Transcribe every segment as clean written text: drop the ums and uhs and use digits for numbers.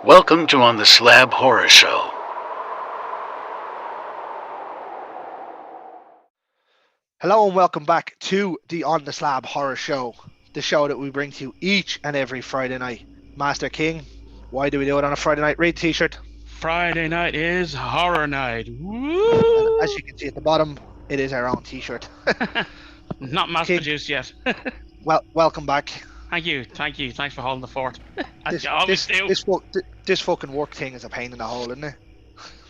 Welcome to On the Slab Horror Show. Hello and welcome back to the On the Slab Horror Show, the show that we bring to you each and every Friday night. Master King, why do we do it on a Friday night? Read t-shirt. Friday night is horror night. And Woo! as you can see at the bottom, it is our own t-shirt. Not mass King. produced yet. Well, welcome back. Thank you. Thanks for holding the fort. As This, you always do. this fucking work thing is a pain in the hole, isn't it?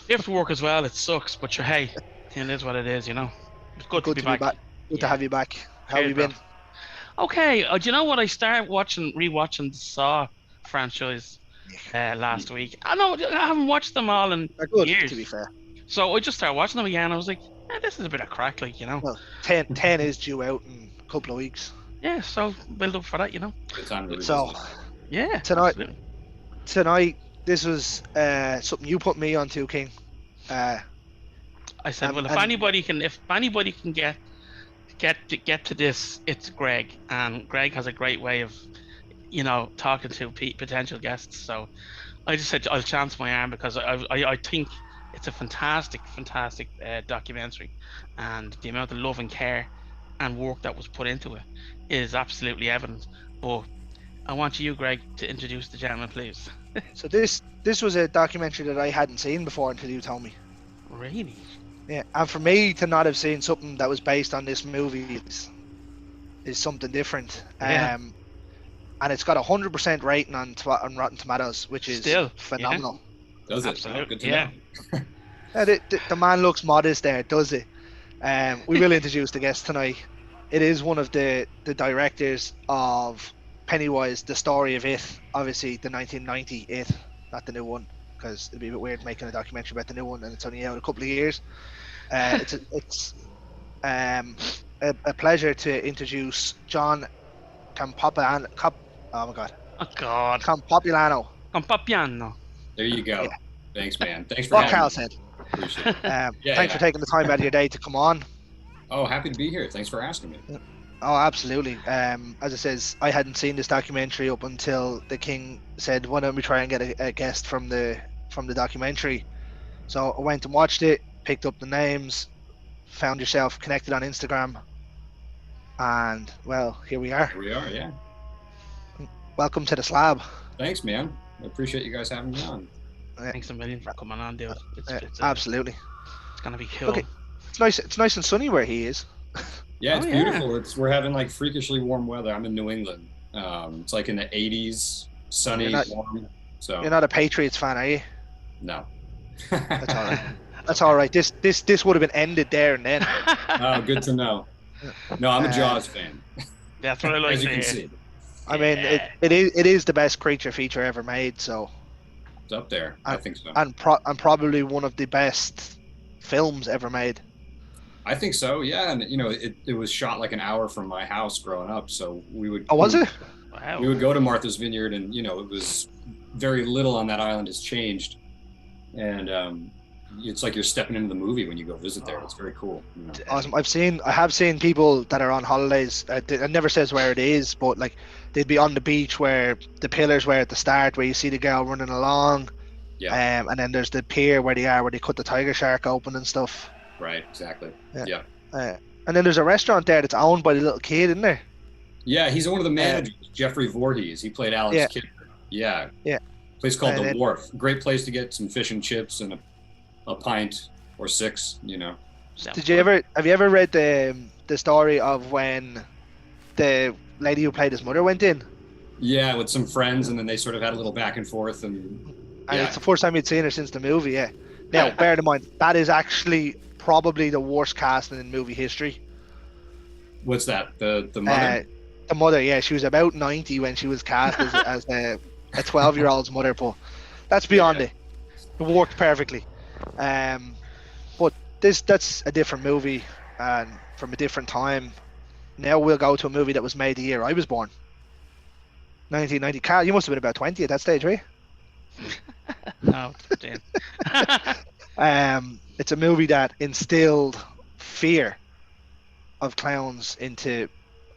You have to work as well. It sucks, but hey, it is what it is. It's good to be back. Good to have you back. How have you Cheers, been? Okay. Do you know what? I started rewatching the Saw franchise last week. I haven't watched them all in They're good, years. to be fair. So I just started watching them again. I was like, this is a bit of crack, Well, 10 is due out in a couple of weeks. Yeah, so build up for that, Good time to So, revisit. Yeah. Tonight- absolutely. tonight, this was something you put me onto, King. I said, well, if and- anybody can get to this, it's Greg, and Greg has a great way of, talking to potential guests. So I just said I'll chance my arm because I think it's a fantastic documentary, and the amount of love and care and work that was put into it is absolutely evident. But I want you, Greg, to introduce the gentleman, please. So this was a documentary that I hadn't seen before until you told me. Really? Yeah, and for me to not have seen something that was based on this movie is something different. Yeah. And it's got 100% rating on Rotten Tomatoes, which is Still, phenomenal. Does it? absolutely, Oh, good to yeah. know. The man looks modest there, does it? We will introduce the guest tonight. It is one of the directors of Pennywise, the story of it. Obviously, the 1990 It, not the new one, because it'd be a bit weird making a documentary about the new one and it's only out a couple of years. It's a pleasure to introduce John Campopiano. Oh my God, Oh God. Campopiano. Campopiano. There you go. Yeah. Thanks, man. Thanks for What having Carl me. said. Appreciate it. Thanks yeah. for taking the time out of your day to come on. Oh, happy to be here. Thanks for asking me. Oh, absolutely. As it says, I hadn't seen this documentary up until the King said, "Why don't we try and get a guest from the documentary?" So I went and watched it, picked up the names, found yourself connected on Instagram, and well, here we are. Here we are, yeah. Welcome to the Slab. Thanks, man. I appreciate you guys having me on. Thanks a million for coming on, dude. It's Absolutely. it's gonna be cool. Okay. It's nice. It's nice and sunny where he is. Yeah, it's Oh, yeah. beautiful. We're having like freakishly warm weather. I'm in New England. It's like in the 80s, sunny, You're not- warm. So You're not a Patriots fan, are you? no. That's all right. That's all right. This would have been ended there and then. Oh, good to know. No, I'm a Uh, Jaws fan, That's what I like as you to can hear. see. I mean, Yeah. it is the best creature feature ever made. So. It's up there. I think so. And probably one of the best films ever made. I think so, yeah. And it was shot like an hour from my house growing up, so we would. Oh, was it? Wow. We would go to Martha's Vineyard, and it was very little on that island has changed, and it's like you're stepping into the movie when you go visit there. It's very cool. Awesome. I have seen people that are on holidays. It never says where it is, but like they'd be on the beach where the pillars were at the start, where you see the girl running along. Yeah. And then there's the pier where they cut the tiger shark open and stuff. Right. Exactly. Yeah. Yeah. And then there's a restaurant there that's owned by the little kid, isn't there? Yeah. He's one of the managers, Jeffrey Voorhees. He played Alex Yeah. Kidd. Yeah. Yeah. Place called And the then- Wharf. Great place to get some fish and chips and a pint or six. Sounds Did you good. have you ever read the story of when the lady who played his mother went in? Yeah, with some friends, and then they sort of had a little back and forth, and And yeah. it's the first time you'd seen her since the movie, yeah. Now, Yeah. bear in mind, that is actually probably the worst casting in movie history. What's that? The mother. The mother, yeah, she was about 90 when she was cast as a 12-year-old's mother, but that's beyond Yeah. it. It worked perfectly. But that's a different movie and from a different time. Now we'll go to a movie that was made the year I was born. 1990. Carl, you must have been about 20 at that stage, right? No, it's 15. It's a movie that instilled fear of clowns into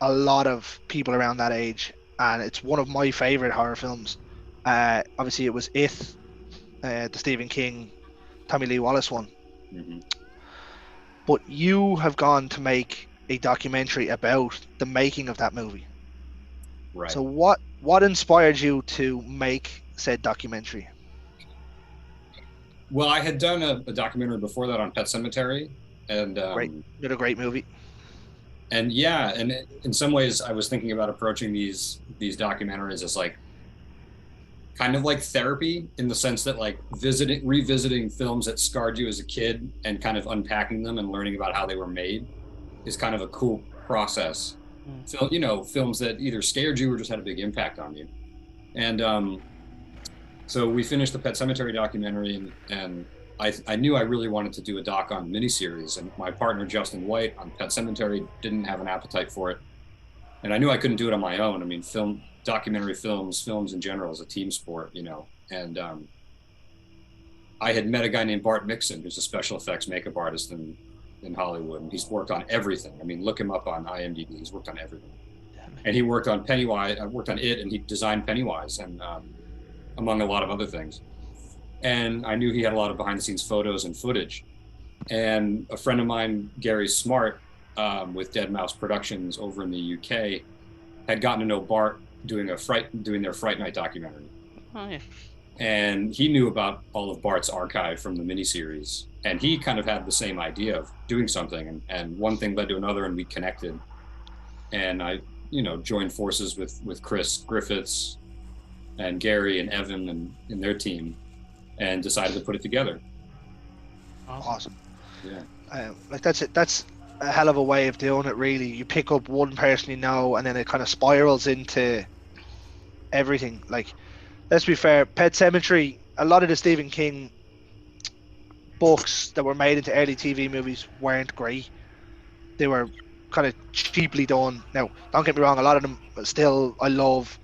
a lot of people around that age, and it's one of my favorite horror films. Obviously, it was It, the Stephen King, Tommy Lee Wallace one. Hmm. But you have gone to make a documentary about the making of that movie. Right. So what inspired you to make said documentary? Well, I had done a documentary before that on Pet Cemetery, and Another great movie. and yeah, and in some ways, I was thinking about approaching these documentaries as like kind of like therapy, in the sense that like revisiting films that scarred you as a kid and kind of unpacking them and learning about how they were made is kind of a cool process. So, you know, films that either scared you or just had a big impact on you. And so we finished the Pet Cemetery documentary, and I knew I really wanted to do a doc on miniseries, and my partner Justin White on Pet Cemetery didn't have an appetite for it, and I knew I couldn't do it on my own. I mean, documentary films in general is a team sport, you know. And I had met a guy named Bart Mixon, who's a special effects makeup artist in Hollywood, and he's worked on everything. I mean, look him up on IMDb. He's worked on everything. And he worked on Pennywise. I worked on It, and he designed Pennywise, and among a lot of other things. And I knew he had a lot of behind-the-scenes photos and footage. And a friend of mine, Gary Smart, with Dead Mouse Productions over in the UK, had gotten to know Bart doing their Fright Night documentary. Oh yeah. And he knew about all of Bart's archive from the miniseries, and he kind of had the same idea of doing something, and one thing led to another, and we connected. And I, you know, joined forces with Chris Griffiths and Gary and Evan and their team, and decided to put it together. Awesome. Yeah. Like that's it. That's a hell of a way of doing it. Really, you pick up one person you know, and then it kind of spirals into everything. Like, let's be fair, Pet Cemetery, a lot of the Stephen King books that were made into early TV movies weren't great. They were kind of cheaply done. Now, don't get me wrong, a lot of them still I love.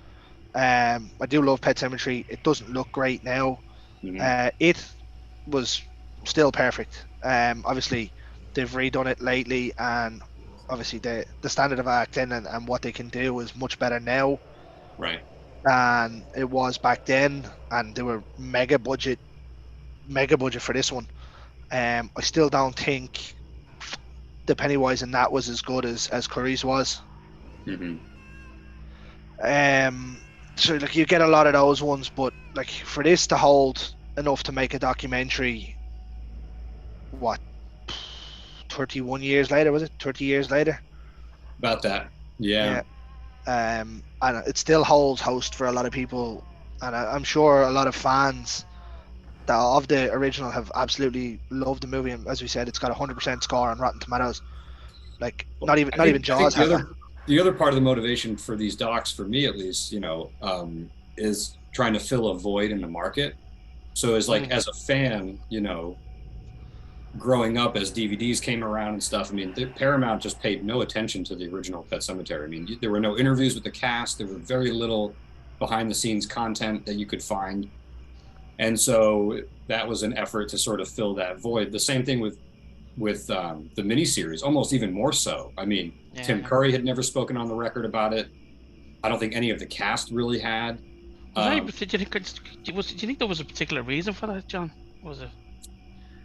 I do love Pet Cemetery. It doesn't look great now. Mhm. It was still perfect. Obviously, they've redone it lately, and obviously the standard of acting and what they can do is much better now Right. than it was back then, and they were mega budget for this one. I still don't think the Pennywise in that was as good as Curry's was. Hmm. So like you get a lot of those ones, but like for this to hold enough to make a documentary, what, 31 years later, was it 30 years later? About that. Yeah. And it still holds host for a lot of people, and I'm sure a lot of fans that of the original have absolutely loved the movie. And as we said, it's got a 100% score on Rotten Tomatoes. Like not even Jaws had that. The other part of the motivation for these docs, for me at least, you know, is trying to fill a void in the market. So as as a fan, you know, growing up as DVDs came around and stuff, I mean, Paramount just paid no attention to the original Pet Cemetery. I mean, there were no interviews with the cast. There were very little behind the scenes content that you could find. And so that was an effort to sort of fill that void. The same thing with the miniseries, almost even more so. I mean, Yeah. Tim Curry had never spoken on the record about it. I don't think any of the cast really had. Did you think there was a particular reason for that, John? Was it?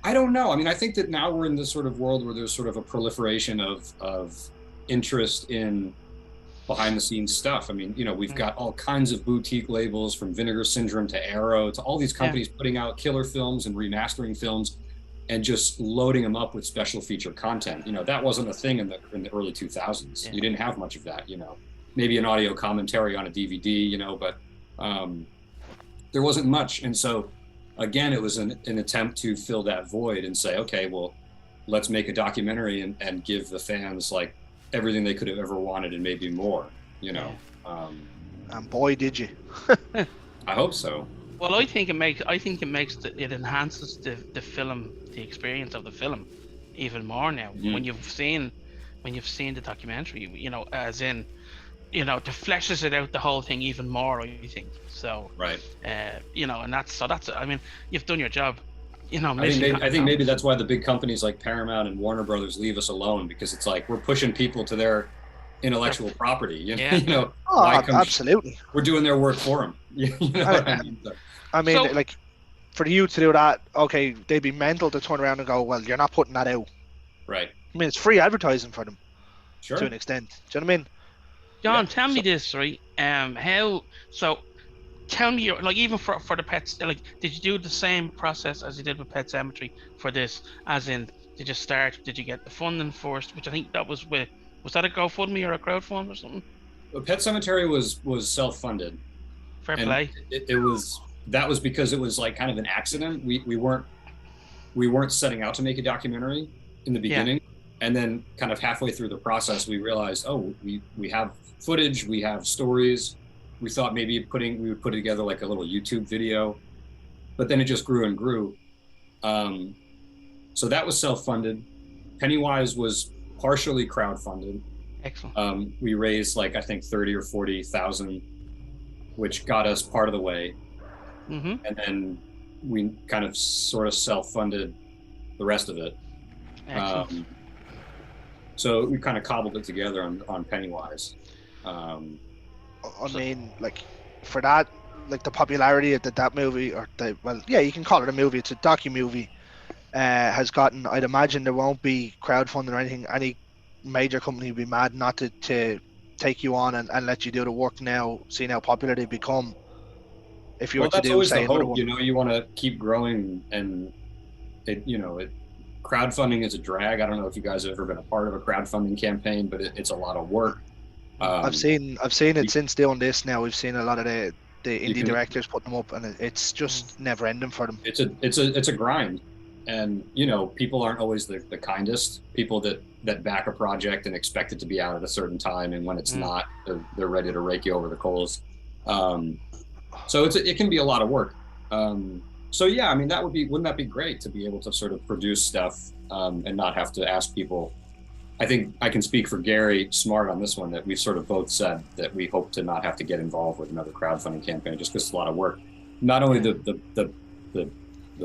I don't know. I mean, I think that now we're in this sort of world where there's sort of a proliferation of interest in behind the scenes stuff. I mean, you know, we've got all kinds of boutique labels, from Vinegar Syndrome to Arrow to all these companies putting out killer films and remastering films and just loading them up with special feature content. You know, that wasn't a thing in the early 2000s. You didn't have much of that, you know. Maybe an audio commentary on a DVD, you know, but there wasn't much. And so again, it was an attempt to fill that void and say, okay, well, let's make a documentary and give the fans like everything they could have ever wanted and maybe more, you know. And boy, did you. I hope so. Well, I think it enhances the film, the experience of the film, even more now. When you've seen the documentary, you know, as in, you know, to fleshes it out the whole thing even more, I think. So right. You know, and that's I mean, you've done your job. You know, I think maybe that's why the big companies like Paramount and Warner Brothers leave us alone, because it's like we're pushing people to intellectual property. Yeah. You know, Oh, why come- absolutely. we're doing their work for them. You know what I mean? So, I mean, So- like, for you to do that, okay, they'd be mental to turn around and go, well, you're not putting that out. right. I mean, it's free advertising for them Sure. to an extent. Do you know what I mean? John, Yeah, tell me this, right? Tell me, like, even for the pets, like, did you do the same process as you did with Pet Cemetery for this? As in, did you get the funding first? Which I think that was that a GoFundMe or a crowdfund or something? But Pet Cemetery was self-funded. Fair And play. it was because it was like kind of an accident. We weren't setting out to make a documentary in the beginning, and then kind of halfway through the process, we realized, oh, we have footage, we have stories. We thought maybe we would put together like a little YouTube video, but then it just grew and grew. So that was self-funded. Pennywise was partially crowdfunded. Excellent. We raised like I think 30 or 40,000, which got us part of the way. Mm-hmm. And then we kind of sort of self-funded the rest of it. Excellent. So we kind of cobbled it together on Pennywise. I mean, like, for that, like, the popularity of that movie, you can call it a movie, it's a docu-movie, has gotten, I'd imagine there won't be crowdfunding or anything. Any major company would be mad not to take you on and let you do the work now, seeing how popular they become. If you were to that's do, always say, the another hope, one. you know, you want to keep growing, and crowdfunding is a drag. I don't know if you guys have ever been a part of a crowdfunding campaign, but it's a lot of work. I've seen it since doing this. Now we've seen a lot of the indie directors putting them up, and it's just never ending for them. It's a grind, and you know, people aren't always the kindest. People that back a project and expect it to be out at a certain time, and when it's not, they're ready to rake you over the coals. So it can be a lot of work. So yeah, I mean, wouldn't that be great to be able to sort of produce stuff and not have to ask people. I think I can speak for Gary Smart on this one, that we've sort of both said that we hope to not have to get involved with another crowdfunding campaign, just because it's a lot of work. Not only the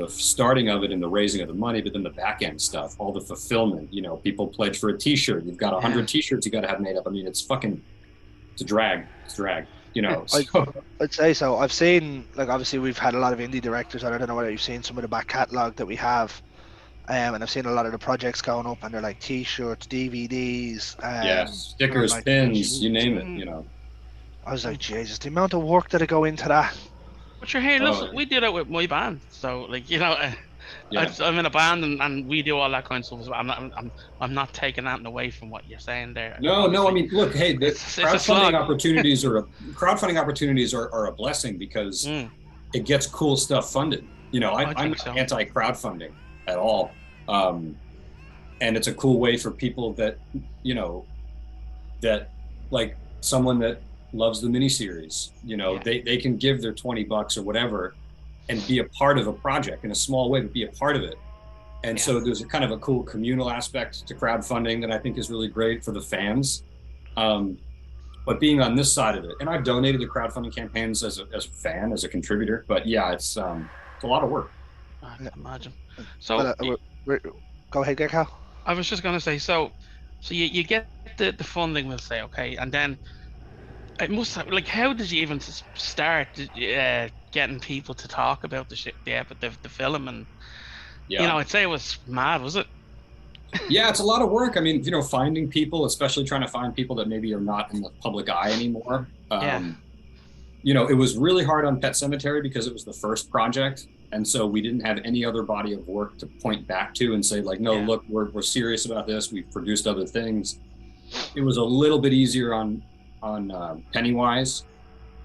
starting of it and the raising of the money, but then the back end stuff, all the fulfillment. You know, people pledge for a T-shirt. You've got 100 T-shirts you got to have made up. I mean, it's a drag. You know, I'd say so. I've seen, like, obviously we've had a lot of indie directors, and I don't know whether you've seen some of the back catalogue that we have. And I've seen a lot of the projects going up, and they're like T-shirts, DVDs, stickers, like, pins, you name it. You know, I was like, Jesus, the amount of work that go into that. But you're here. Listen, we did it with my band, so like, you know, I'm in a band, and we do all that kind of stuff. So I'm not taking that away from what you're saying there. No. I mean, look, hey, crowdfunding slog. opportunities are a blessing, because it gets cool stuff funded. You know, I'm not anti-crowdfunding at all. And it's a cool way for people that, you know, that like someone that loves the miniseries, you know, they can give their $20 or whatever and be a part of a project in a small way, but be a part of it. And so there's a kind of a cool communal aspect to crowdfunding that I think is really great for the fans. But being on this side of it, and I've donated to crowdfunding campaigns as a fan, as a contributor, but yeah, it's a lot of work. I can imagine. So go ahead, Gekko. I was just gonna say, so you get the funding, we'll say, okay, and then it must have, like, how did you even start getting people to talk about the film? And you know, I'd say it was mad, was it? Yeah, it's a lot of work. I mean, you know, finding people, especially trying to find people that maybe are not in the public eye anymore. You know, it was really hard on Pet Cemetery because it was the first project. And so we didn't have any other body of work to point back to and say, like, no, look, we're serious about this. We've produced other things. It was a little bit easier on Pennywise.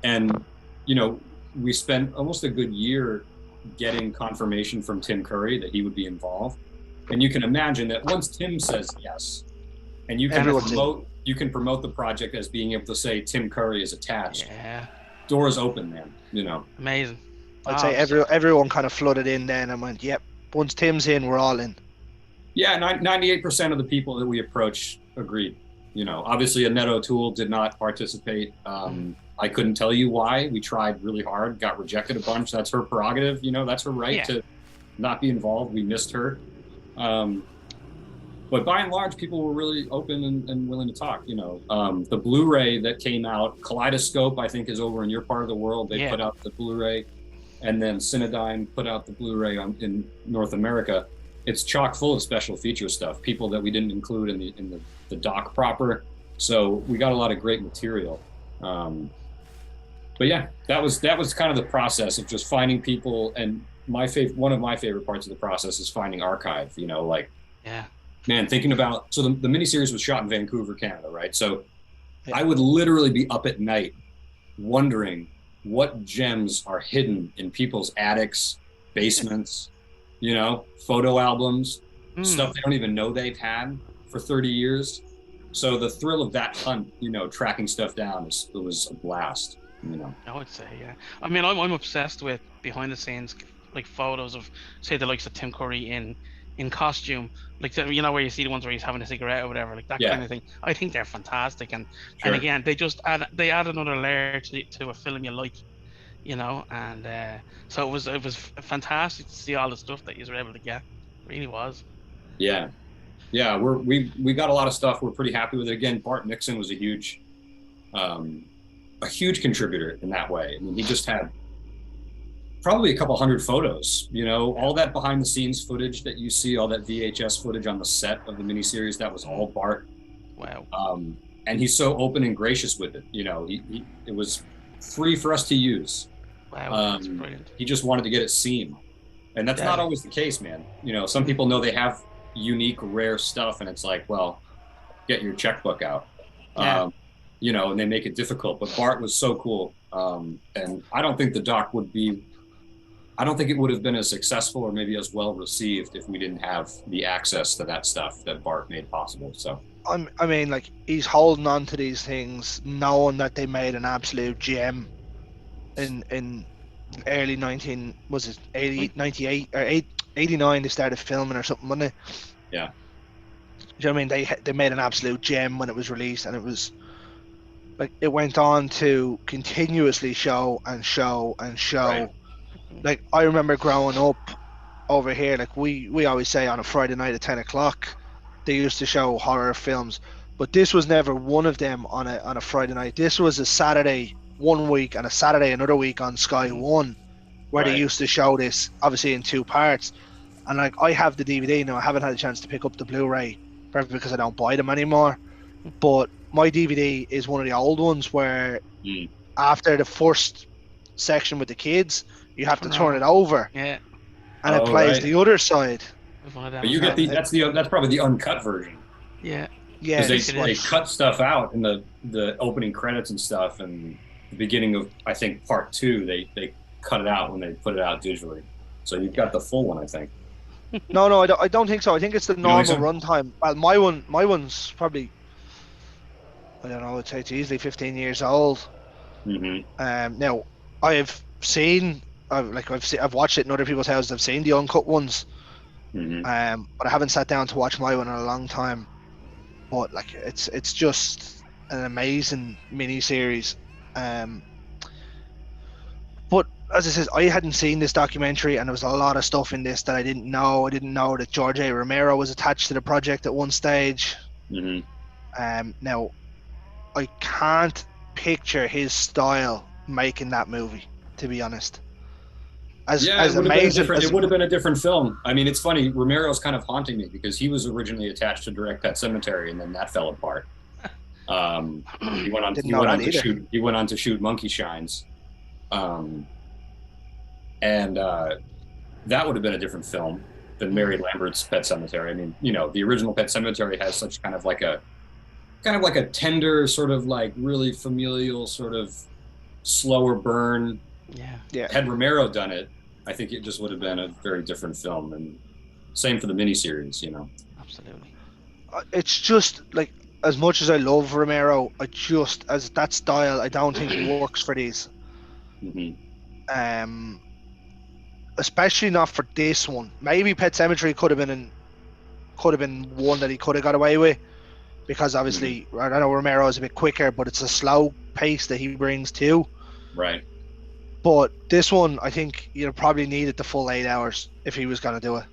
And, you know, we spent almost a good year getting confirmation from Tim Curry that he would be involved. And you can imagine that once Tim says yes, and you can promote the project as being able to say Tim Curry is attached. Yeah. Doors open, man, you know. Amazing. I'd say everyone kind of flooded in then and went, yep, once Tim's in, we're all in. Yeah, 98% of the people that we approached agreed. You know, obviously Annette O'Toole did not participate. I couldn't tell you why. We tried really hard, got rejected a bunch. That's her prerogative, you know, that's her right to not be involved. We missed her. But by and large, people were really open and willing to talk. The Blu-ray that came out, Kaleidoscope, I think, is over in your part of the world. They put out the Blu-ray, and then Cinedigm put out the Blu-ray in North America. It's chock full of special feature stuff, people that we didn't include in the doc proper. So we got a lot of great material. But yeah, that was kind of the process of just finding people. And one of my favorite parts of the process is finding archive. Man, thinking about, so the miniseries was shot in Vancouver, Canada, right? So I would literally be up at night wondering what gems are hidden in people's attics, basements, photo albums, stuff they don't even know they've had for 30 years. So the thrill of that hunt, tracking stuff down, it was a blast. I would say, yeah. I mean, I'm obsessed with behind the scenes, like photos of, say, the likes of Tim Curry in costume, like where you see the ones where he's having a cigarette or whatever, like that kind of thing. I think they're fantastic, and again, they just add another layer to a film you like, and so it was fantastic to see all the stuff that you were able to get. It really was. Yeah, we got a lot of stuff. We're pretty happy with it. Again, Bart Nixon was a huge contributor in that way. I mean, he just had probably a couple hundred photos, all that behind the scenes footage that you see, all that VHS footage on the set of the miniseries, that was all Bart. Wow. And he's so open and gracious with it. It was free for us to use. Wow, that's brilliant. He just wanted to get it seen. And that's not always the case, man. Some people know they have unique, rare stuff, and it's like, well, get your checkbook out. And they make it difficult. But Bart was so cool. And I don't think the doc I don't think it would have been as successful or maybe as well received if we didn't have the access to that stuff that Bart made possible. So I mean, like, he's holding on to these things, knowing that they made an absolute gem in early 98 or 89 they started filming or something, wasn't it? Yeah. Do you know what I mean? They made an absolute gem when it was released, and it was like, it went on to continuously show and show and show. Right. Like, I remember growing up over here, like, we always say on a Friday night at 10 o'clock they used to show horror films, but this was never one of them on a Friday night. This was a Saturday one week and a Saturday another week on Sky One, where they used to show this, obviously in two parts. And like, I have the DVD now. I haven't had a chance to pick up the Blu-ray, probably because I don't buy them anymore, but my DVD is one of the old ones where after the first section with the kids, you have to turn it over, and it plays the other side. But you get that's probably the uncut version. Yeah, because they cut stuff out in the opening credits and stuff, and the beginning of, I think, part 2, they cut it out when they put it out digitally. So you've got the full one, I think. No, I don't think so. I think it's the normal runtime. Well, my one's probably, I don't know, I'd say it's easily 15 years old. Now I've watched it in other people's houses. I've seen the uncut ones, but I haven't sat down to watch my one in a long time. But like, it's just an amazing mini series. But as I said, I hadn't seen this documentary, and there was a lot of stuff in this that I didn't know. I didn't know that George A. Romero was attached to the project at one stage. Now, I can't picture his style making that movie, to be honest. As amazing, it would have been a different film. I mean, it's funny. Romero's kind of haunting me because he was originally attached to direct Pet Sematary, and then that fell apart. He went on to shoot Monkey Shines, and that would have been a different film than Mary Lambert's Pet Sematary. I mean, the original Pet Sematary has such kind of like a tender, sort of like really familial, sort of slower burn. Yeah. Had Romero done it, I think it just would have been a very different film. And same for the miniseries, Absolutely. It's just like, as much as I love Romero, as that style, I don't think it works for these. Especially not for this one. Maybe Pet Sematary could have been one that he could have got away with, because obviously I know Romero is a bit quicker, but it's a slow pace that he brings too. Right. But this one, I think you'd probably needed the full 8 hours if he was going to do it.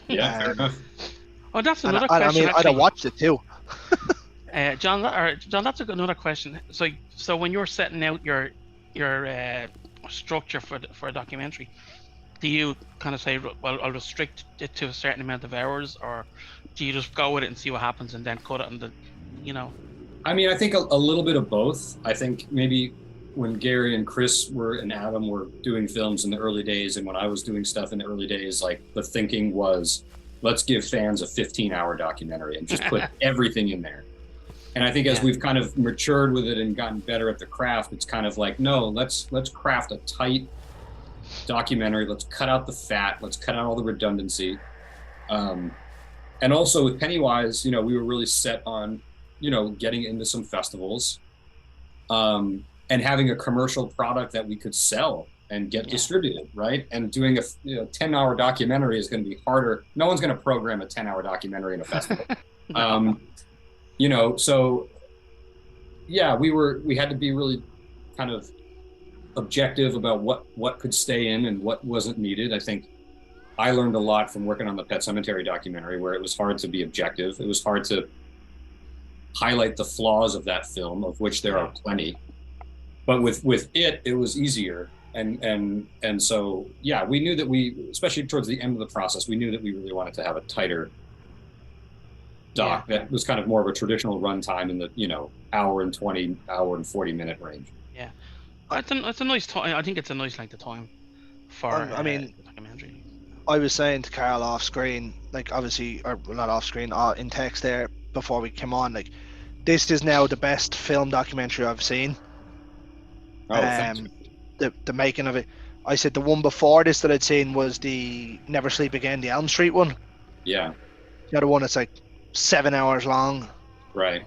Yeah, fair enough. Oh, that's And another I question. mean, I'd have Actually, watched it too. John, John, that's another question. So when you're setting out your structure for a documentary, do you kind of say, well, I'll restrict it to a certain amount of hours, or do you just go with it and see what happens and then cut it on the, you know? I mean, I think a little bit of both. I think maybe when Gary and Chris and Adam were doing films in the early days, and when I was doing stuff in the early days, like the thinking was, let's give fans a 15-hour documentary and just put everything in there. And I think as we've kind of matured with it and gotten better at the craft, it's kind of like, no, let's craft a tight documentary. Let's cut out the fat. Let's cut out all the redundancy. And also with Pennywise, we were really set on, getting into some festivals, and having a commercial product that we could sell and get distributed, right? And doing a 10-hour documentary is going to be harder. No one's going to program a 10-hour documentary in a festival. So yeah, we had to be really kind of objective about what could stay in and what wasn't needed. I think I learned a lot from working on the Pet Sematary documentary, where it was hard to be objective. It was hard to highlight the flaws of that film, of which there are plenty. But with it was easier. And so, yeah, we knew that especially towards the end of the process, we knew that we really wanted to have a tighter doc that was kind of more of a traditional runtime in the, hour and 20, hour and 40 minute range. Yeah. It's a nice time. I think it's a nice length of time for I mean, documentary. I was saying to Carl off screen, like obviously, or not off screen, in text there before we came on, like this is now the best film documentary I've seen. The making of it. I said the one before this that I'd seen was the Never Sleep Again, the Elm Street one. Yeah. The other one that's like 7 hours long. Right.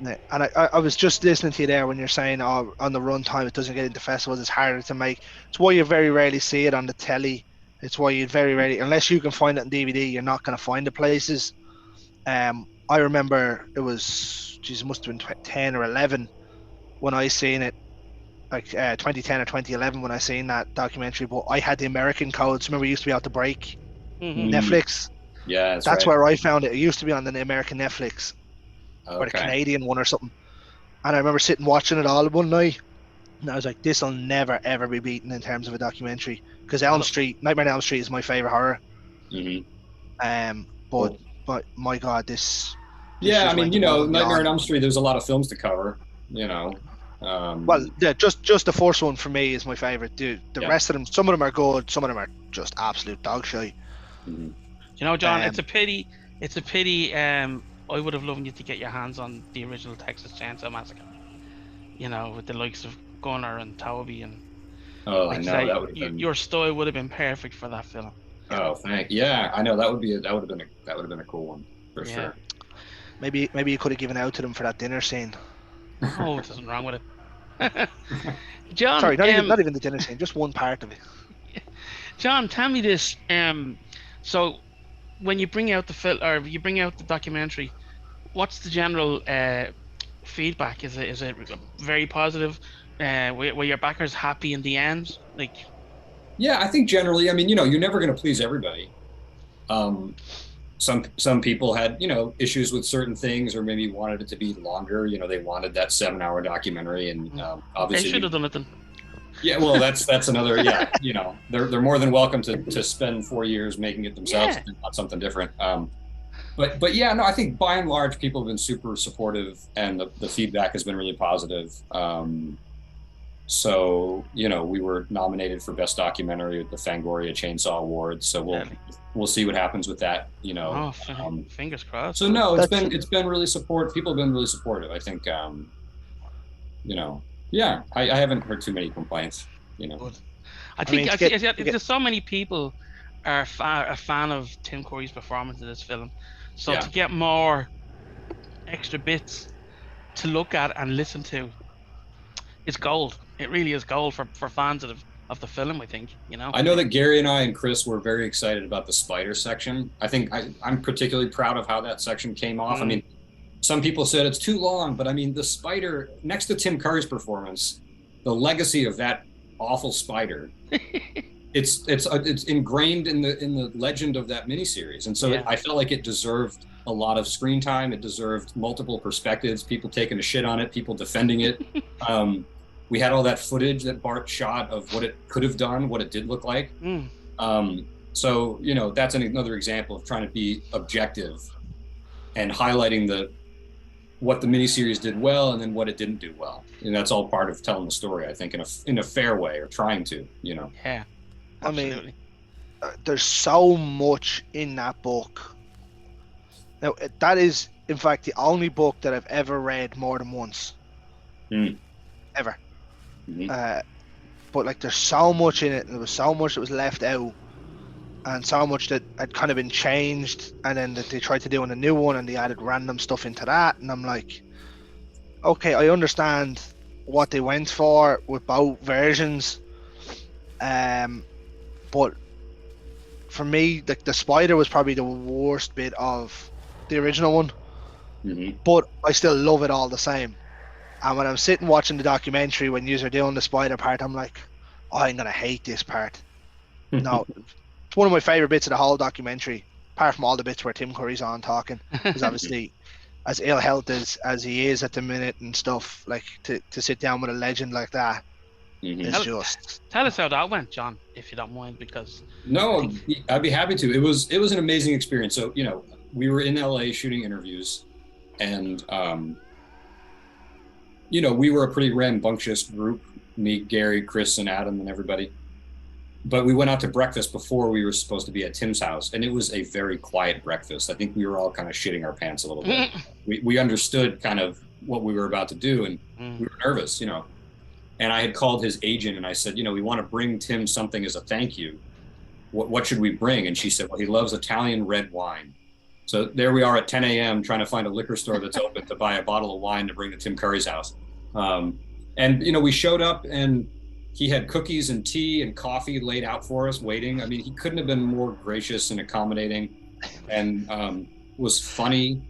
And I was just listening to you there when you're saying, on the runtime it doesn't get into festivals, it's harder to make. It's why you very rarely see it on the telly. It's why you very rarely, unless you can find it on DVD, you're not going to find the places. I remember it was, it must have been 10 or 11 when I seen it, like 2010 or 2011 when I seen that documentary. But I had the American codes. Remember, it used to be out to break Netflix. Yeah, that's right. where I found it. It used to be on the American Netflix. Okay. Or the Canadian one or something. And I remember sitting watching it all one night, and I was like, this will never ever be beaten in terms of a documentary, because Nightmare on Elm Street is my favorite horror. But my god, this I mean, Nightmare on Elm Street, there's a lot of films to cover, well, yeah, just the first one for me is my favorite. The rest of them, some of them are good, some of them are just absolute dog shit. John, it's a pity. I would have loved you to get your hands on the original Texas Chainsaw Massacre. With the likes of Gunnar and Toby and. Oh, I know, that would have been. Your style would have been perfect for that film. Oh, thank you. Yeah, I know that would have been a cool one for sure. Maybe you could have given out to them for that dinner scene. Oh, there's nothing wrong with it. John, sorry, not even the dinner scene, just one part of it. John, tell me this. So, when you bring out the film or you bring out the documentary, what's the general feedback? Is it very positive? Were your backers happy in the end? Yeah, I think generally. I mean, you're never going to please everybody. Some people had issues with certain things, or maybe wanted it to be longer. They wanted that 7-hour documentary, and obviously they should have done it then. Yeah, well, that's another. Yeah, they're more than welcome to spend 4 years making it themselves, if they want something different. But yeah, no, I think by and large people have been super supportive, and the feedback has been really positive. So we were nominated for Best Documentary at the Fangoria Chainsaw Awards. So we'll see what happens with that. Fingers crossed. So no, it's been really supportive. People have been really supportive. I think yeah, I haven't heard too many complaints. I think there's so many people are a fan of Tim Curry's performance in this film. So to get more extra bits to look at and listen to is gold. It really is gold for fans of the film, I think. I know that Gary and I and Chris were very excited about the spider section. I think I'm particularly proud of how that section came off. I mean, some people said it's too long, but I mean, the spider next to Tim Curry's performance, the legacy of that awful spider it's ingrained in the legend of that miniseries, and so Yeah. I felt like it deserved a lot of screen time. It deserved multiple perspectives, people taking a shit on it, people defending it. We had all that footage that Bart shot of what it could have done, what it did look like. So that's another example of trying to be objective and highlighting what the miniseries did well and then what it didn't do well, and that's all part of telling the story, I think, in a fair way, or trying to. Yeah, I mean, absolutely. there's so much in that book. Now, that is, in fact, the only book that I've ever read more than once. Ever. But like, there's so much in it, and there was so much that was left out, and so much that had kind of been changed, and then that they tried to do in a new one, and they added random stuff into that, and I'm like, okay, I understand what they went for with both versions, but for me, like, the spider was probably the worst bit of the original one, but I still love it all the same. And when I'm sitting watching the documentary, when you're doing the spider part, I'm like, oh, I'm gonna hate this part. No, it's one of my favorite bits of the whole documentary, apart from all the bits where Tim Curry's on talking, because obviously, as ill health as he is at the minute and stuff, like, to sit down with a legend like that is just. Tell us how that went, John, if you don't mind, because. No, I'd be happy to. It was an amazing experience. So we were in LA shooting interviews, and we were a pretty rambunctious group, me, Gary, Chris, and Adam, and everybody. But we went out to breakfast before we were supposed to be at Tim's house, and it was a very quiet breakfast. I think we were all kind of shitting our pants a little bit. We understood kind of what we were about to do, and we were nervous, And I had called his agent, and I said, we want to bring Tim something as a thank you. What should we bring? And she said, well, he loves Italian red wine. So there we are at 10 a.m. trying to find a liquor store that's open to buy a bottle of wine to bring to Tim Curry's house. And we showed up, and he had cookies and tea and coffee laid out for us, waiting. I mean, he couldn't have been more gracious and accommodating, and was funny,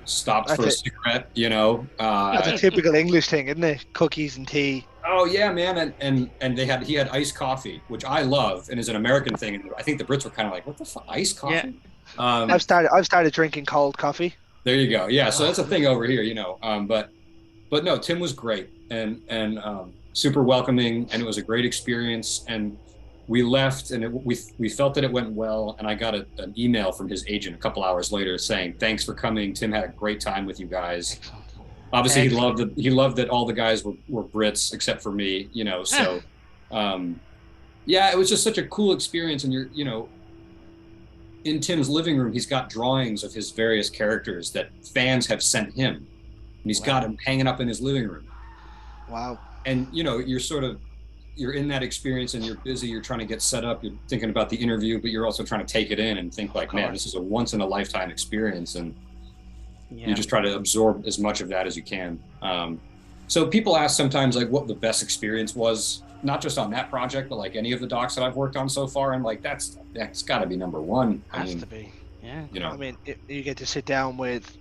stopped for a cigarette, That's a typical English thing, isn't it? Cookies and tea. Oh yeah, man, and he had iced coffee, which I love and is an American thing. And I think the Brits were kind of like, what the fuck, iced coffee? Yeah. I've started drinking cold coffee. There you go. Yeah, so that's a thing over here, But no, Tim was great and super welcoming, and it was a great experience. And we left, and we felt that it went well. And I got an email from his agent a couple hours later saying, "Thanks for coming. Tim had a great time with you guys." Excellent. Obviously, he loved that all the guys were Brits except for me, So, yeah, it was just such a cool experience. And in Tim's living room, he's got drawings of his various characters that fans have sent him, and he's got them hanging up in his living room. Wow. And you're in that experience, and you're busy, you're trying to get set up, you're thinking about the interview, but you're also trying to take it in and think like, man, this is a once in a lifetime experience. And you just try to absorb as much of that as you can. So people ask sometimes like what the best experience was, not just on that project, but like any of the docs that I've worked on so far. And like, that's gotta be number one. Has to be. Yeah. I mean, you get to sit down with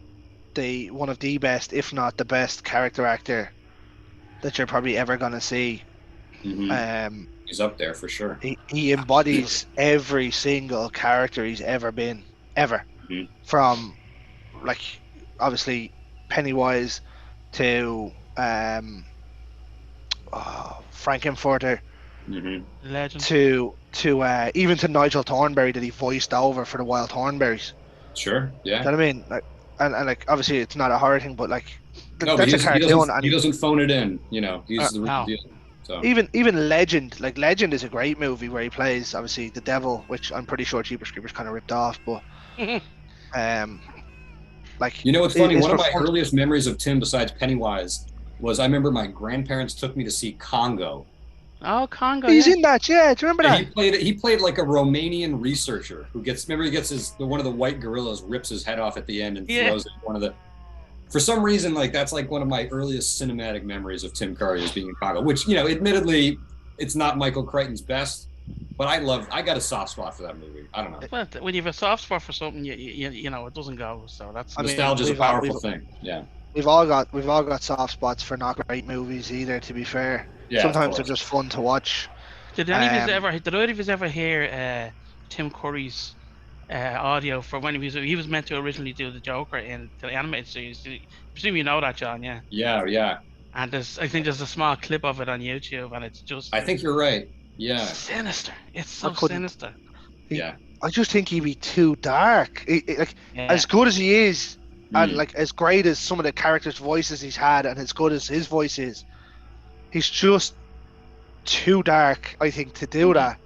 one of the best, if not the best, character actor that you're probably ever gonna see. He's up there for sure. He embodies every single character he's ever been, ever. From, like, obviously Pennywise to Frankenfurter, Legend. to even to Nigel Thornberry that he voiced over for the Wild Thornberries. Sure, yeah. You know what I mean? Like, and like, obviously it's not a horror thing, but like, that's a cartoon. He doesn't phone it in, he's the real deal. So. Even Legend, like, Legend is a great movie where he plays obviously the devil, which I'm pretty sure Jeepers Creepers kind of ripped off, but like, what's funny? One of my earliest memories of Tim, besides Pennywise, was I remember my grandparents took me to see Congo. Oh, Congo! He's in that, yeah. Do you remember that? He played like a Romanian researcher who gets one of the white gorillas rips his head off at the end and throws it in one of the. For some reason, like, that's like one of my earliest cinematic memories of Tim Curry as being in Congo, which, admittedly, it's not Michael Crichton's best, but I got a soft spot for that movie. I don't know. But when you have a soft spot for something, it doesn't go. So that's nostalgia is a powerful thing. Yeah. We've all got soft spots for not great movies either, to be fair. Yeah, of Sometimes they're course. just fun to watch. Did any of us Um, ever? Did either of us ever hear Tim Curry's audio for when he was meant to originally do the Joker in the animated series? I presume you know that, John. Yeah. Yeah. And I think there's a small clip of it on YouTube, and it's just I think you're right. Yeah, sinister. It's I so couldn't. sinister. yeah. I just think he'd be too dark. Like Yeah. as good as he is, and Mm. like as great as some of the characters' voices he's had, and as good as his voice is, he's just too dark. I think to do that.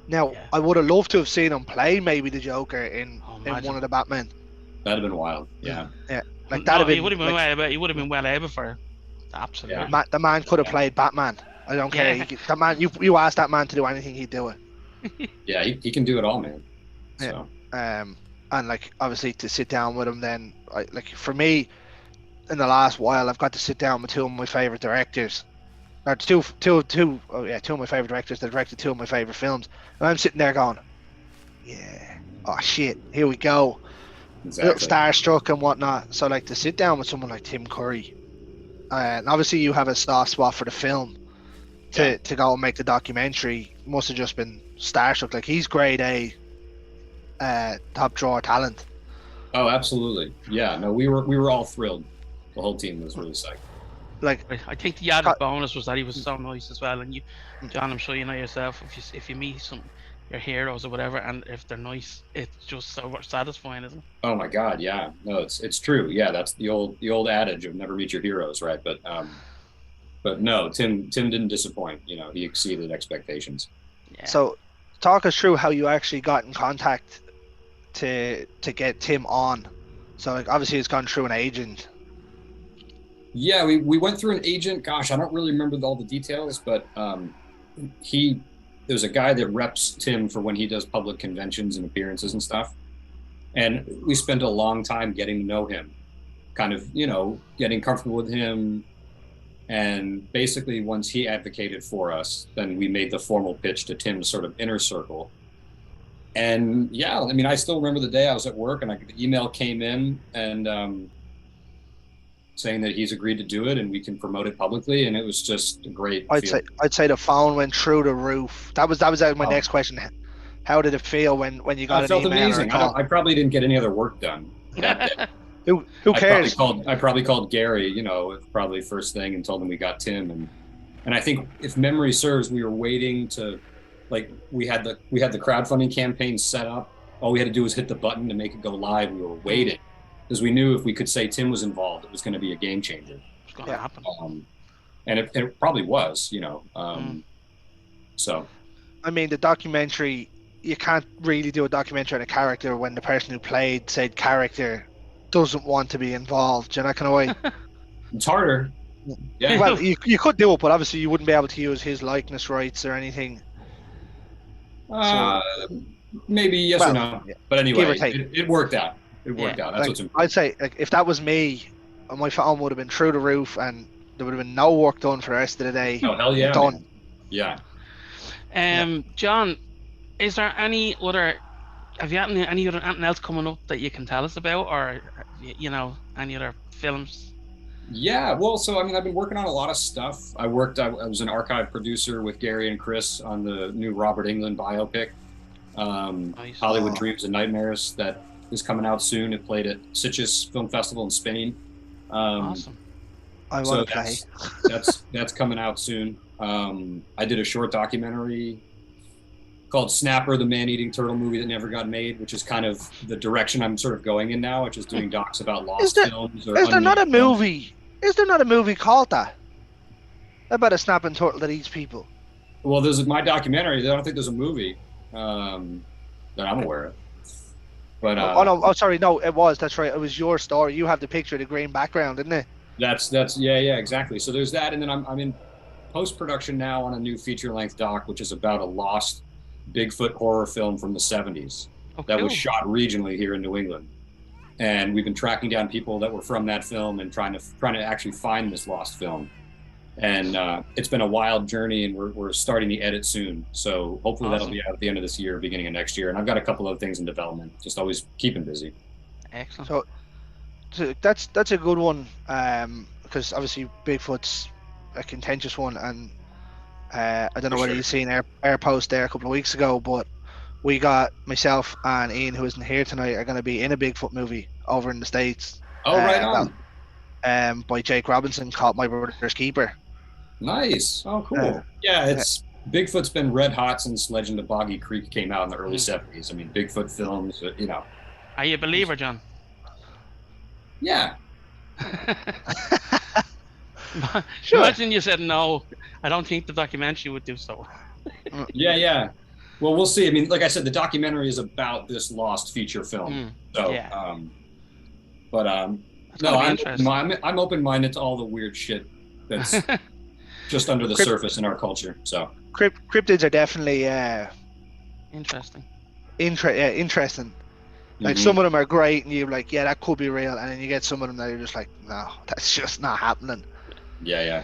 Now, Yeah. I would have loved to have seen him play maybe the Joker in one Imagine. of the Batman. That'd have been wild. Yeah. Yeah, like that'd No, he have would been have been like well. He would have been well able for it. Absolutely. the man could have Yeah. played Batman. I don't care. Yeah. That man, you ask that man to do anything, he'd do it. Yeah, he can do it all, man. Yeah. So And like obviously to sit down with him, then like for me, in the last while, I've got to sit down with two of my favorite directors, or two of my favorite directors that directed two of my favorite films, and I'm sitting there going, yeah, oh shit, here we go, a little exactly. starstruck and whatnot. So like to sit down with someone like Tim Curry, and obviously you have a soft spot for the film, to go and make the documentary must have just been starstruck. Like he's grade A, top drawer talent. Oh, absolutely. Yeah. No, we were all thrilled. The whole team was really psyched. Like I think the added bonus was that he was so nice as well. And you, John, I'm sure you know yourself. If you meet your heroes or whatever, and if they're nice, it's just so satisfying, isn't it? Oh my God, yeah. No, it's true. Yeah, that's the old adage of never meet your heroes, right? But no, Tim didn't disappoint. You know, he exceeded expectations. Yeah. So, talk us through how you actually got in contact to get Tim on. So, like, obviously, it's gone through an agent. Yeah, we went through an agent. Gosh, I don't really remember all the details, but there's a guy that reps Tim for when he does public conventions and appearances and stuff. And we spent a long time getting to know him, kind of, getting comfortable with him. And basically, once he advocated for us, then we made the formal pitch to Tim's sort of inner circle. And yeah, I mean, I still remember the day I was at work and the email came in and saying that he's agreed to do it and we can promote it publicly. And it was just a great feeling. I'd say the phone went through the roof. That was my next question. How did it feel when you got I an felt email amazing. or a call? I probably didn't get any other work done that day. Who cares? I probably called Gary, probably first thing and told him we got Tim. And I think if memory serves, we were waiting to, like, we had the crowdfunding campaign set up. All we had to do was hit the button to make it go live. We were waiting because we knew if we could say Tim was involved, it was going to be a game changer. It's going to happen. And it probably was, So. I mean, the documentary, you can't really do a documentary on a character when the person who played said character doesn't want to be involved. Do you know that kind of way? It's harder. Yeah. Well, you could do it, but obviously you wouldn't be able to use his likeness rights or anything. Maybe yes or no. Yeah. But anyway, Give or take. It worked out. It worked out. That's like, what's important. I'd say, like, if that was me, my phone would have been through the roof and there would have been no work done for the rest of the day. Oh, hell yeah. Done. Man. Yeah. John, is there any other? Have you anything else coming up that you can tell us about, or any other films? Yeah, well, so I mean, I've been working on a lot of stuff. I was an archive producer with Gary and Chris on the new Robert Englund biopic, Nice. Hollywood Dreams and Nightmares, that is coming out soon. It played at Sitges Film Festival in Spain. Awesome. I want to play. That's coming out soon. I did a short documentary called Snapper, the man-eating turtle movie that never got made, which is kind of the direction I'm sort of going in now, which is doing docs about lost films. Is there not a movie? Is there not a movie called that? About a snapping turtle that eats people? Well, there's my documentary. I don't think there's a movie that I'm aware of. But sorry, no, it was. That's right. It was your story. You have the picture of the green background, didn't it? That's yeah, exactly. So there's that, and then I'm in post-production now on a new feature-length doc, which is about a lost Bigfoot horror film from the 70s that was shot regionally here in New England. And we've been tracking down people that were from that film and trying to actually find this lost film. And it's been a wild journey, and we're starting the edit soon. So hopefully that'll be out at the end of this year, beginning of next year. And I've got a couple of things in development, just always keeping busy. Excellent. So that's a good one, because obviously Bigfoot's a contentious one, and I don't know For whether sure. you've seen our post there a couple of weeks ago, but we got myself and Ian, who isn't here tonight, are going to be in a Bigfoot movie over in the States. Oh, right Well, on. by Jake Robinson, called My Brother's Keeper. Nice. Oh, cool. Uh, Yeah, it's Bigfoot's been red hot since Legend of Boggy Creek came out in the early Mm. 70s. I mean, Bigfoot films, Are you a believer, John? Yeah. Sure. Imagine you said no. I don't think the documentary would do so. Yeah. Well, we'll see. I mean, like I said, the documentary is about this lost feature film. Mm, So, yeah. That's no, gonna be interesting. I'm open-minded to all the weird shit that's just under the surface in our culture. So, Cryptids are definitely Interesting. interesting. Like some of them are great, and you're like, yeah, that could be real, and then you get some of them that you're just like, no, that's just not happening. yeah.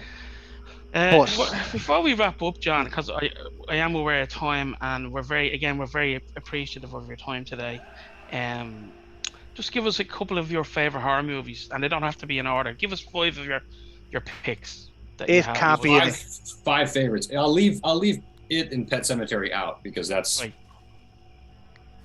Before we wrap up, John, because I am aware of time, and we're very appreciative of your time today. Just give us a couple of your favorite horror movies, and they don't have to be in order. Give us 5 of your picks. It can't be in it. Five favorites. I'll leave It and Pet Sematary out because that's. Right.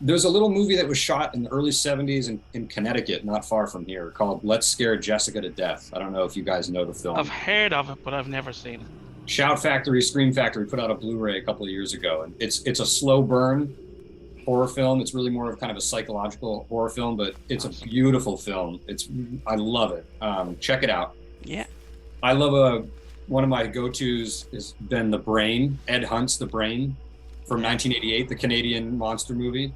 There's a little movie that was shot in the early 70s in Connecticut, not far from here, called Let's Scare Jessica to Death. I don't know if you guys know the film. I've heard of it, but I've never seen it. Shout Factory, Scream Factory put out a Blu-ray a couple of years ago, and it's a slow burn horror film. It's really more of kind of a psychological horror film, but it's a beautiful film. I love it. Check it out. Yeah. I love one of my go-tos has been The Brain, Ed Hunt's The Brain from 1988, the Canadian monster movie.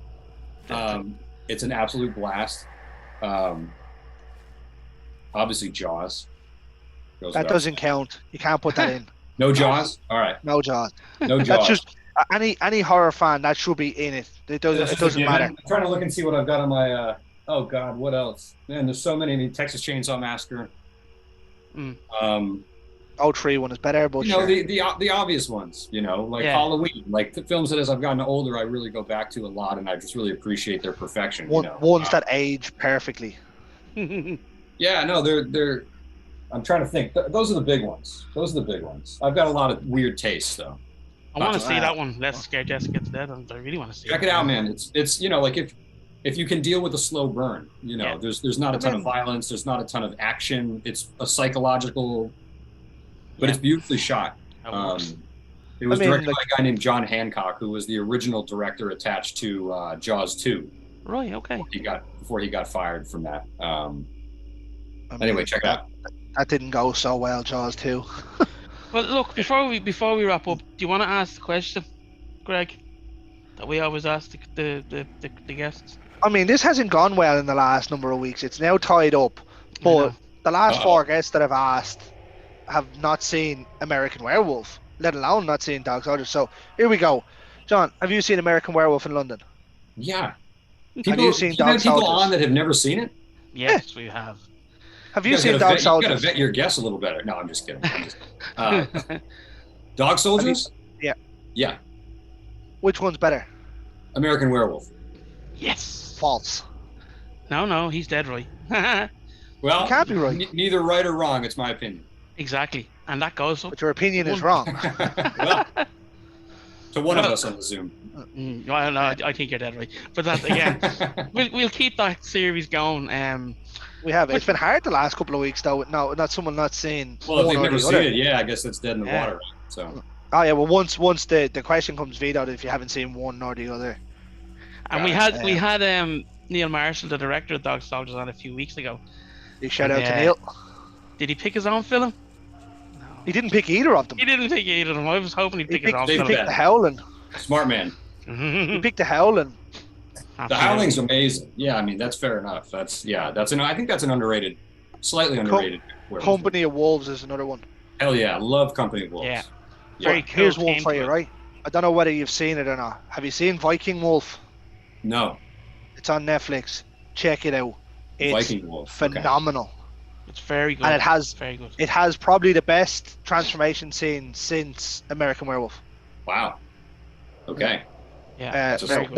It's an absolute blast. Obviously Jaws. That doesn't count. You can't put that in. No Jaws? All right. No Jaws. No Jaws. That's just any horror fan that should be in it. It doesn't matter. I'm trying to look and see what I've got on my. Oh God, what else? Man, there's so many. I mean, Texas Chainsaw Massacre. Mm. 03 one is better, but sure. sure. the obvious ones. Like Halloween, like the films that as I've gotten older, I really go back to a lot, and I just really appreciate their perfection. Ones that age perfectly. Yeah, no, they're. I'm trying to think. Those are the big ones. I've got a lot of weird tastes, though. I want to see that one. Let's Scare Jessica to Death. I really want to see it. Check it out, man. It's like if you can deal with a slow burn, there's not a ton of violence, there's not a ton of action. It's a psychological, but it's beautifully shot. It was directed by a guy named John Hancock, who was the original director attached to Jaws 2. Right. Okay. Before he got fired from that. Anyway, check it out. That didn't go so well, Jaws 2. Well, look, before we wrap up, do you want to ask the question, Greg, that we always ask the guests? I mean, this hasn't gone well in the last number of weeks. It's now tied up, but the last 4 guests that I've asked have not seen American Werewolf, let alone not seen Dog Soldiers. So here we go. John, have you seen American Werewolf in London? Yeah. Have you seen Dog Soldiers? People on that have never seen it? Yes, we have. Have you seen Dog Soldiers? You gotta vet your guess a little better. No, I'm just kidding. Dog Soldiers? Yeah. Which one's better? American Werewolf. Yes. False. No, he's dead right. Well, you can't be right. Neither right or wrong. It's my opinion. Exactly, and that goes up. But your opinion is wrong. Well, to one of us on the Zoom. Well, no, I think you're dead right. But that again, we'll keep that series going. We have. It's been hard the last couple of weeks, though. No, not someone not seeing. Well, if they've never seen it, I guess it's dead in the water. So. Oh yeah. Well, once the question comes vetoed, if you haven't seen one nor the other. And we had Neil Marshall, the director of Dog Soldiers, on a few weeks ago. Big shout out to Neil. Did he pick his own film? No. He didn't pick either of them. He didn't pick either of them. I was hoping he'd pick his own film. He picked The Howling. Smart man. He picked The Howling. The Howling's amazing. Yeah, I mean that's fair enough. I think that's an underrated, slightly underrated. Company of Wolves is another one. Hell yeah, I love Company of Wolves. Yeah. Very cool. Here's one for you, right? I don't know whether you've seen it or not. Have you seen Viking Wolf? No. It's on Netflix. Check it out. It's Viking Wolf. Phenomenal. Okay. It's very good. And it has very good. It has probably the best transformation scene since American Werewolf. Wow. Okay. Yeah. Don't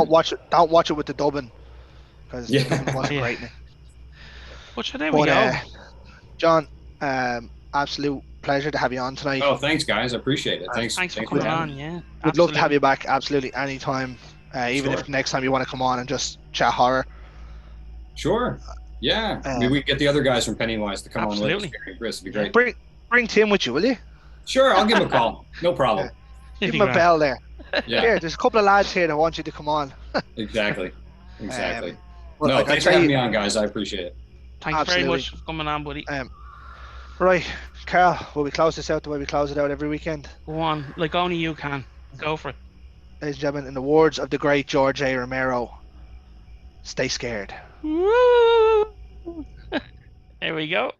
watch it with the dubbing because it wasn't great. But there we go. John, I absolute pleasure to have you on tonight. Oh, thanks, guys. I appreciate it. Thanks. Thanks for for coming having on. me. Yeah. We'd love to have absolutely. you back absolutely anytime, even Sure. if next time you want to come on and just chat horror. Sure. Yeah. Maybe we get the other guys from Pennywise to come on with us, Absolutely. Gary and Chris. It'd be great. Bring Tim with you, will you? Sure, I'll give him a call. No problem. Give him a bell there. Yeah, Here, there's a couple of lads here that want you to come on. exactly. Well, No, like I thanks for say, having me on, guys. I appreciate it. Thanks Absolutely. very much for coming on, buddy. Right, Carl, will we close this out the way we close it out every weekend? Go on, like only you can. Go for it. Ladies and gentlemen, in the words of the great George A. Romero, stay scared. Woo! There we go.